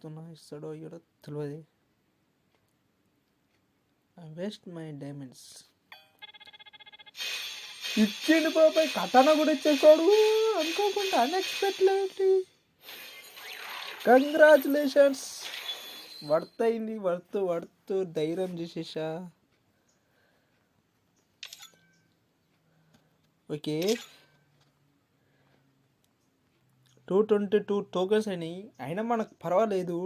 ఇస్తాడో ఇయ్యడో తెలియదు. I waste my diamonds. ఇచ్చిండు బాబాయ్, కటానా కూడా ఇచ్చేసాడు అనుకోకుండా, అన్ఎక్స్పెక్టెడ్లీ. కంగ్రాచులేషన్స్. వర్త్ అయింది, వర్త్ ధైర్యం చేసేసా. ఓకే, 222 టోకెన్స్ అయినాయి. అయినా మనకు పర్వాలేదు.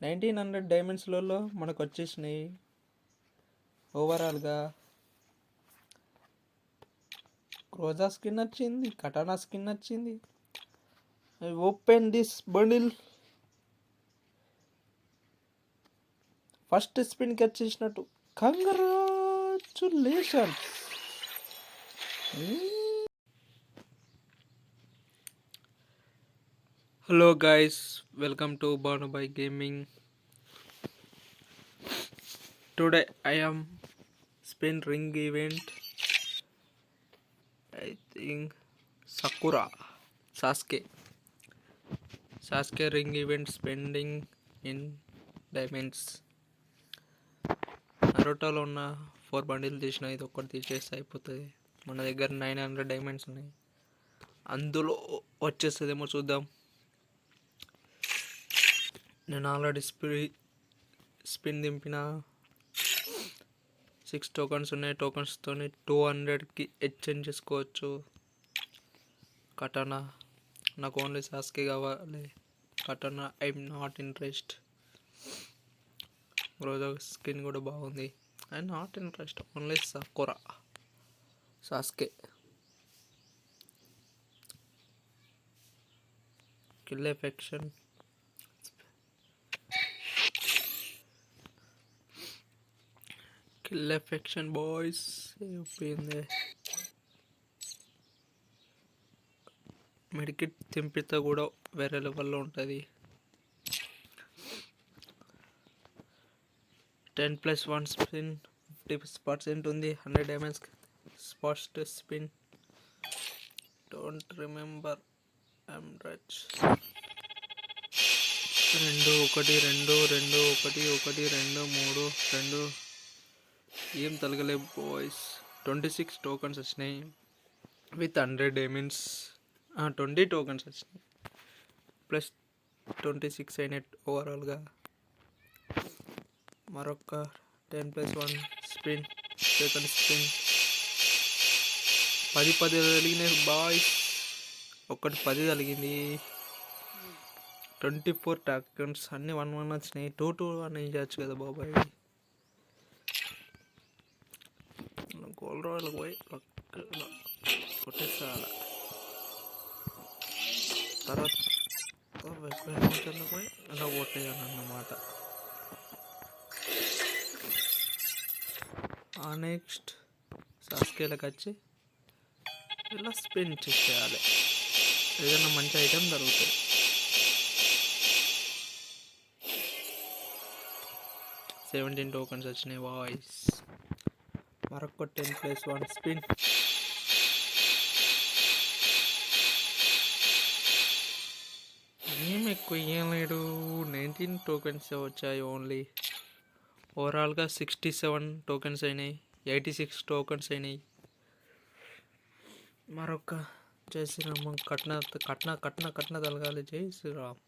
1900 డైమండ్స్లలో మనకు వచ్చేసినాయి ఓవరాల్గా. క్రోజా స్కిన్ వచ్చింది, కటానా స్కిన్ వచ్చింది. Open this bundle. ఫస్ట్ స్పిన్కి వచ్చేసినట్టు. Congratulations. Hello guys, welcome to Banubai Gaming. Today I am spin ring event. I think Sasuke ring event spending in diamonds. నరోటాలో ఉన్న 4 బండిల్ తీసిన, ఇది ఒక్కటి తీసేస్తే అయిపోతుంది. మన దగ్గర 900 డైమండ్స్ ఉన్నాయి, అందులో వచ్చేస్తుందేమో చూద్దాం. నేను ఆల్రెడీ స్పిన్ దింపిన. 6 టోకన్స్ ఉన్నాయి. టోకన్స్తో 200కి ఎక్స్చేంజ్ చేసుకోవచ్చు. కటానా నాకు ఓన్లీ సాస్కే కావాలి. కటానా I'm not interest. Roja skin కూడా బాగుంది. I not interest, only Sasuke. Kill affection boys అయిపోయింది. మెడికిట్ తింపితే కూడా వేరే లెవెల్లో ఉంటుంది. 10+1 స్పిన్ 50% ఉంది. 100 diamonds first spin. Don't remember, I'm rich. 2 1 2 2 1 1 2 3 2. ఏం తలగలేదు బాయ్స్. 26 టోకన్స్ వచ్చినాయి విత్ 100 డైమండ్స్. 20 టోకన్స్ వచ్చినాయి ప్లస్ 26 అయినాయి ఓవరాల్గా. మరొక 10+1 స్పిన్, సెకండ్ స్పిన్. 10 కలిగినాయి బాయ్స్. ఒకటి 10 కలిగింది. 24 టోకన్స్, అన్నీ 1 వచ్చినాయి. 2 1 వేయచ్చు కదా బాబాయ్. గోల్డ్ రాయల్కి పోయి కొట్టేసాల. తర్వాత పోయి ఇలా కొట్టేయాలి అన్నమాట. నెక్స్ట్ సాస్కేలకు వచ్చి ఇలా స్పిన్ చేసేయాలి. ఏదైనా మంచి ఐటెం దొరుకుతుంది. 17 టోకన్స్ వచ్చినాయి వాయిస్. మరొక 10+1 స్పిన్. ఏం ఎక్కువ ఇవ్వలేడు. 19 టోకెన్స్ వచ్చాయి ఓన్లీ. ఓవరాల్గా 67 టోకెన్స్ అయినాయి. 86 టోకెన్స్ అయినాయి. మరొక జై శ్రీరామ్. కట్న తలగాలి. జై శ్రీరామ్.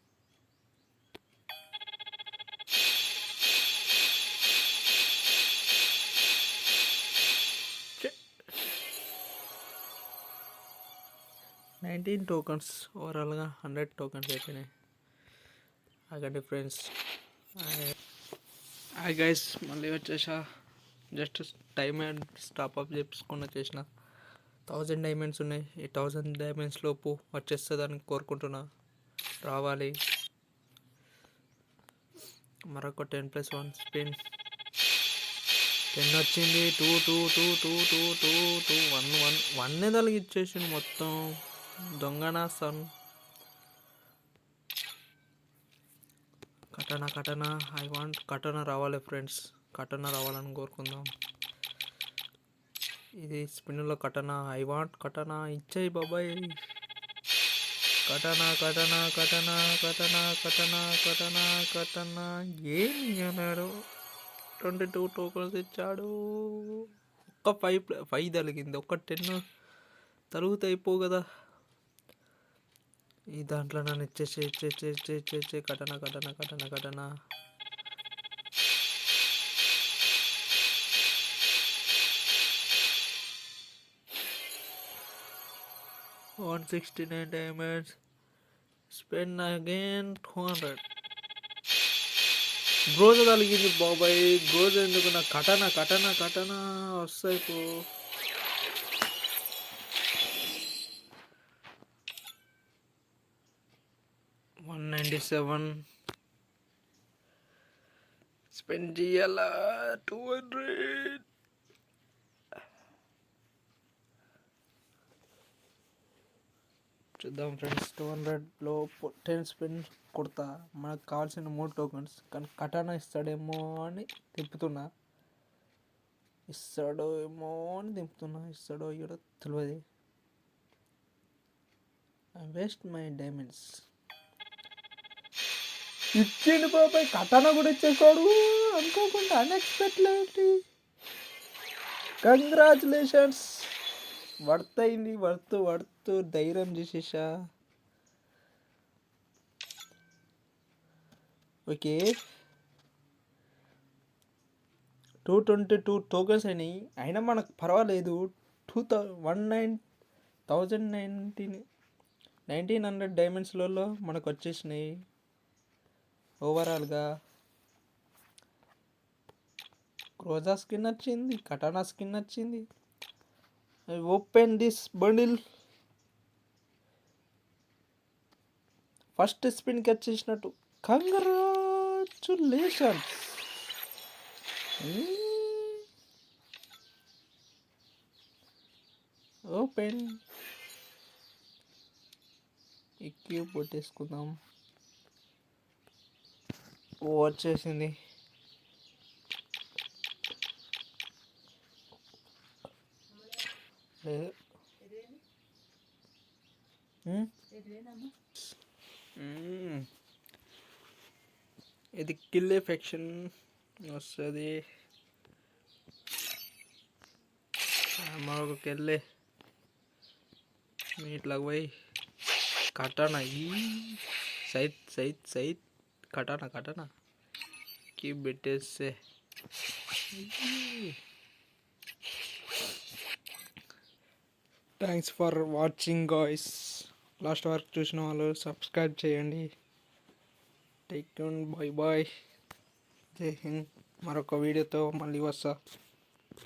$19 టోకన్స్ ఓవరాల్గా 100 టోకన్స్ అయిపోయినాయి. అగండి ఫ్రెండ్స్. హాయ్ గైస్, మళ్ళీ వచ్చేసా. జస్ట్ టైం స్టాప్ అప్ చేసుకుని వచ్చేసిన. 1000 డైమండ్స్ ఉన్నాయి. ఈ 1000 డైమండ్స్ లోపు వచ్చేస్తుందని కోరుకుంటున్నా. రావాలి. మరొక 10+1 స్పిన్. 10 వచ్చింది. 2 2 2 2 2 2 2 1 1 1 తలగి ఇచ్చేసింది మొత్తం. దొంగనా సన్. కటానా ఐ వాంట్ కటానా రావాలి ఫ్రెండ్స్. కటానా రావాలని కోరుకుందాం. ఇది స్పిన్లో కటానా. I want కటానా. ఇచ్చేయి బాబాయ్. Katana katana katana katana katana katana katana ఏమి అన్నాడు. 22 టోకన్స్ ఇచ్చాడు. ఒక్క 5 తలిగింది. ఒక్క 10 తలుగుతే అయిపో కదా. ఈ దాంట్లో నన్ను ఇచ్చేసే katana katana katana katana 169 diamonds. Spend again 200. గ్రోజ్ కలిగింది బాబాయ్. గ్రోజ్ ఎందుకు? నా కటనా కటనా కటనా వస్తాయి పో. $197 స్పెండ్ చేయాలా. 200. చూద్దాం ఫ్రెండ్స్. 200లో 10 స్పిన్ కొడతా. మనకు కావాల్సిన 3 టోకన్స్. కానీ కటానా ఇస్తాడేమో అని తిప్పుతున్నా. ఇస్తాడో ఇయ్యడో తెలియదు. I waste my diamonds. ఇచ్చిండు బాబాయ్. కటానా కూడా ఇచ్చేసాడు అనుకోకుండా. అన్ఎక్స్పెక్టెడ్లీ. కంగ్రాచులేషన్స్. వర్తయింది. వర్తు ధైర్యం చేసేసా. ఓకే, 222 టోకన్స్ అయినాయి. అయినా మనకు పర్వాలేదు. 1900 డైమండ్స్లలో మనకు వచ్చేసినాయి ఓవరాల్గా. క్రోజా స్కిన్ వచ్చింది, కటానా స్కిన్ వచ్చింది. Open this bundle. ఫస్ట్ స్పిన్కి వచ్చేసినట్టు. కంగ్రాచులేషన్స్. ఓపెన్. ఎక్కి కొట్టేసుకుందాం. వచ్చేసింది. లేదు, ఇది కిల్ ఎఫెక్షన్ వస్తుంది. మరొక కెళ్ళే మీట్లకు పోయి కటానా. ఈ సైత్ కటానా కి పెట్టేస్తే. Thanks for watching guys. Last వరకు చూసిన వాళ్ళు సబ్స్క్రైబ్ చేయండి. టేక్ కేర్, బాయ్ బాయ్, జై హింద్. మరొక వీడియోతో మళ్ళీ వస్తా.